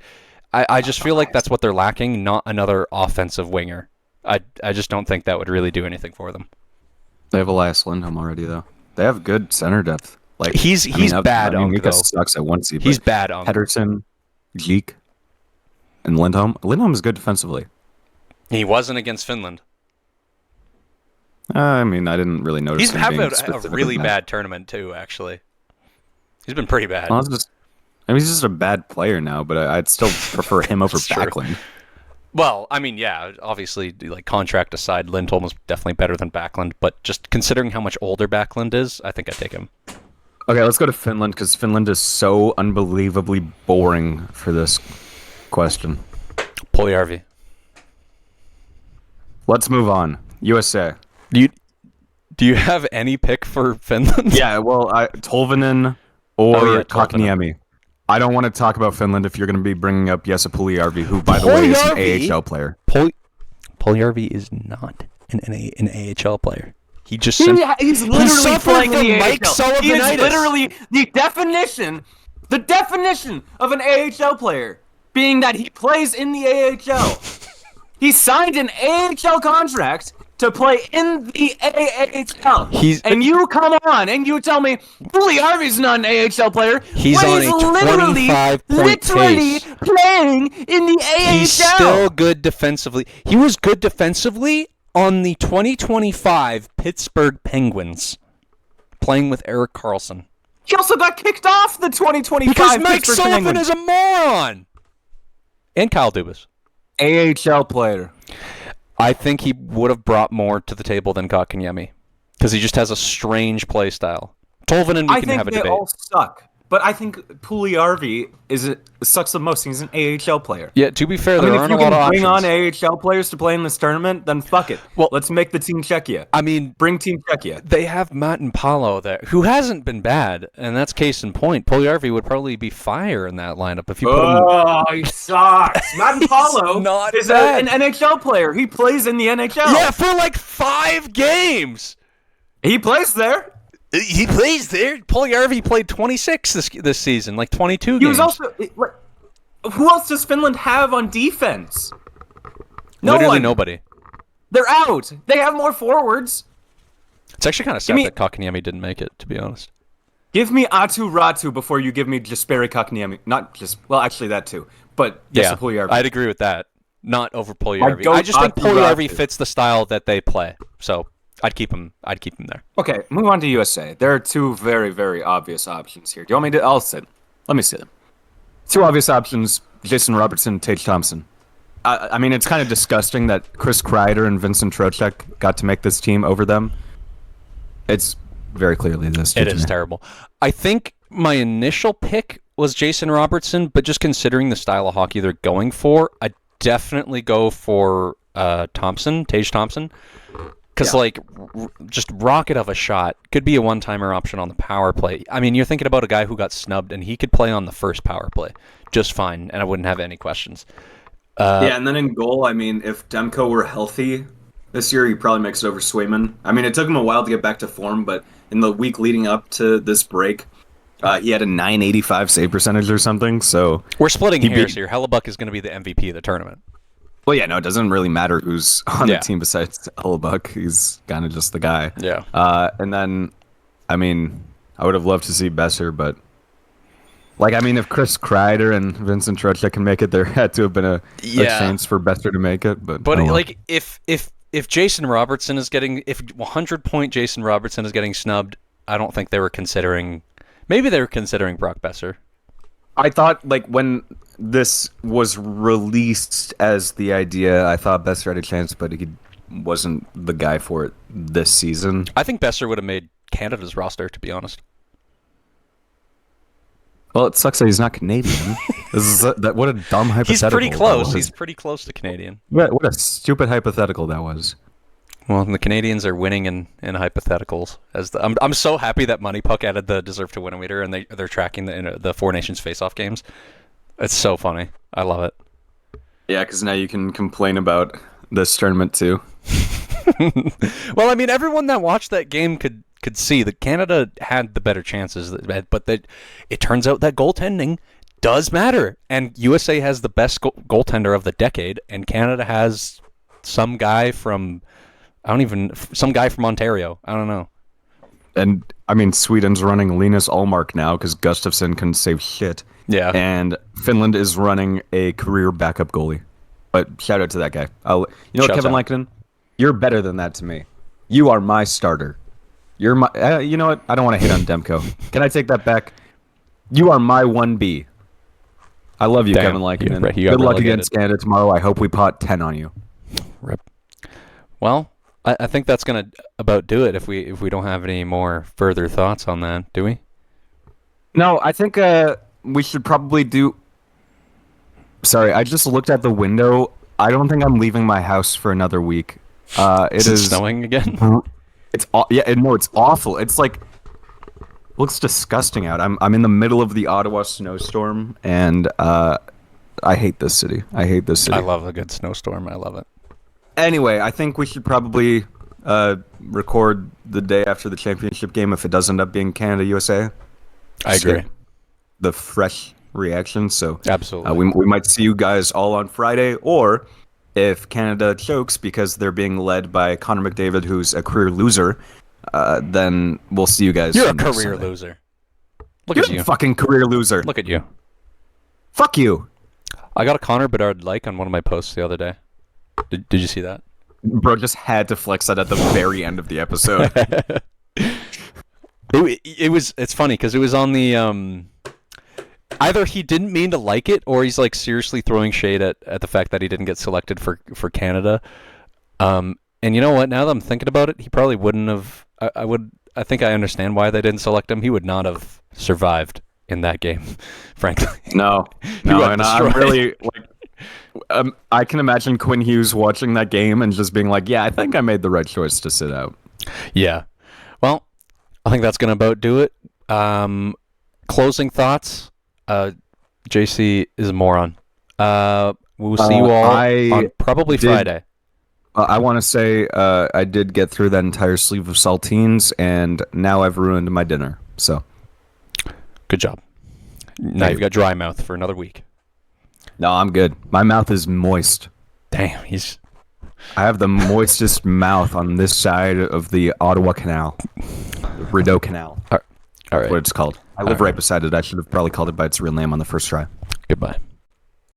I just feel like that's what they're lacking, not another offensive winger. I just don't think that would really do anything for them. They have Elias Lindholm already, though. They have good center depth. Like he's bad. Mika sucks at one seat. He's bad. Pedersen, Jeek, and Lindholm. Lindholm is good defensively. He wasn't against Finland. I didn't really notice. He's having a really bad tournament too. Actually, he's been pretty bad. Well, he's just a bad player now. But I'd still prefer him over Backlund. Well, obviously, like contract aside, Lindholm is definitely better than Backlund. But just considering how much older Backlund is, I think I'd take him. Okay, let's go to Finland because Finland is so unbelievably boring for this question. Puljärvi. Let's move on. USA. Do you have any pick for Finland? Yeah, well, Tolvanen or Kotkaniemi. I don't want to talk about Finland if you're going to be bringing up Jesse Puljärvi, who, by the way, is an AHL player. Puljärvi is not an AHL player. He's literally playing in the AHL. He is literally the definition of an AHL player, being that he plays in the AHL. He signed an AHL contract to play in the AHL. And you come on and you tell me Puljärvi's not an AHL player. He's on a 25-point literally playing in the AHL. He's still good defensively. He was good defensively on the 2025 Pittsburgh Penguins, playing with Erik Karlsson. He also got kicked off the 2025 because Mike Pittsburgh Sullivan Penguins. is a moron. And Kyle Dubas. AHL player. I think he would have brought more to the table than Kotkaniemi because he just has a strange play style. Tolvanen, we can have a debate. I think they all suck, but I think Puljärvi sucks the most. He's an AHL player. Yeah, to be fair, there aren't a lot of options. If you can bring on AHL players to play in this tournament, then fuck it. Well, let's make the Team Czechia. Bring Team Czechia. They have Martin Palo there, who hasn't been bad, and that's case in point. Puljärvi would probably be fire in that lineup if you put him. Oh, he sucks. Martin Palo is an NHL player. He plays in the NHL. Yeah, for like 5 games. He plays there. Puljärvi played 26 this season, like 22 games. He was also. Who else does Finland have on defense? Literally nobody. They're out. They have more forwards. It's actually kind of sad that Kotkaniemi didn't make it, to be honest. Give me Atu Ratu before you give me Jesperi Kotkaniemi. Not just, well, actually that too. But Yeah, Puljujärvi. I'd agree with that. Not over Puljujärvi. I I just think Atu Puljujärvi Ratu. fits the style that they play. So I'd keep him there. Okay, move on to USA. There are two very, very obvious options here. Do you want me to? I'll sit. Let me see them. Two obvious options: Jason Robertson, Tage Thompson. I mean, it's kind of disgusting that Chris Kreider and Vincent Trocheck got to make this team over them. It's very clearly this. It is terrible. I think my initial pick was Jason Robertson, but just considering the style of hockey they're going for, I'd definitely go for Tage Thompson. Because, just rocket of a shot could be a one-timer option on the power play. I mean, you're thinking about a guy who got snubbed, and he could play on the first power play just fine, and I wouldn't have any questions. Yeah, and then in goal, I mean, if Demko were healthy this year, he probably makes it over Swayman. I mean, it took him a while to get back to form, but in the week leading up to this break, he had a .985 save percentage or something. So we're splitting hairs here. Hellebuck is going to be the MVP of the tournament. Well, yeah, no, it doesn't really matter who's on the team besides Hellebuck. He's kind of just the guy. Yeah. And then, I mean, I would have loved to see Besser, but if Chris Kreider and Vincent Trocheck can make it, there had to have been a chance for Besser to make it. But if Jason Robertson is getting, if 100-point Jason Robertson is getting snubbed, I don't think they were considering. Maybe they were considering Brock Besser. I thought, when this was released as the idea, I thought Besser had a chance, but he wasn't the guy for it this season. I think Besser would have made Canada's roster, to be honest. Well, it sucks that he's not Canadian. What a dumb hypothetical. He's pretty close. He's pretty close to Canadian. What a stupid hypothetical that was. Well, the Canadians are winning in hypotheticals. I'm so happy that Money Puck added the deserve to win meter, and they're tracking the Four Nations Faceoff games. It's so funny. I love it. Yeah, because now you can complain about this tournament too. Well, I mean, everyone that watched that game could see that Canada had the better chances, but that it turns out that goaltending does matter, and USA has the best goaltender of the decade, and Canada has some guy from Ontario. I don't know. And I mean, Sweden's running Linus Ullmark now because Gustafsson couldn't save shit. Yeah. And Finland is running a career backup goalie. But shout out to that guy. Kevin Lankinen, you're better than that to me. You are my starter. You're my. You know what? I don't want to hit on Demko. Can I take that back? You are my 1B. I love you, Kevin Lankinen. Good luck against Canada tomorrow. I hope we pot 10 on you. Rip. Well, I think that's gonna about do it. If we don't have any more further thoughts on that, do we? No, I think we should probably do. Sorry, I just looked at the window. I don't think I'm leaving my house for another week. Is it snowing again? It's awful. It's looks disgusting out. I'm in the middle of the Ottawa snowstorm, and I hate this city. I love a good snowstorm. I love it. Anyway, I think we should probably record the day after the championship game if it does end up being Canada-USA. I agree. The fresh reaction. So absolutely, we might see you guys all on Friday, or if Canada chokes because they're being led by Connor McDavid, who's a career loser, then we'll see you guys. You're a career loser. Look at you. You're a fucking career loser. Look at you. Fuck you. I got a Connor Bedard like on one of my posts the other day. Did you see that? Bro just had to flex that at the very end of the episode. It's funny because it was on the either he didn't mean to like it or he's seriously throwing shade at the fact that he didn't get selected for Canada. And you know what? Now that I'm thinking about it, he probably wouldn't have. I think I understand why they didn't select him. He would not have survived in that game, frankly. No, and I'm really I can imagine Quinn Hughes watching that game and just being like, "Yeah, I think I made the right choice to sit out." Yeah. Well, I think that's gonna about do it. Closing thoughts. JC is a moron. We'll see you all on probably Friday. I want to say I did get through that entire sleeve of saltines, and now I've ruined my dinner. So, good job. Now you've got dry mouth for another week. No, I'm good. My mouth is moist. Damn, he's I have the moistest mouth on this side of the Ottawa Canal, the Rideau Canal. All right. That's what it's called. I live right beside it. I should have probably called it by its real name on the first try. Goodbye.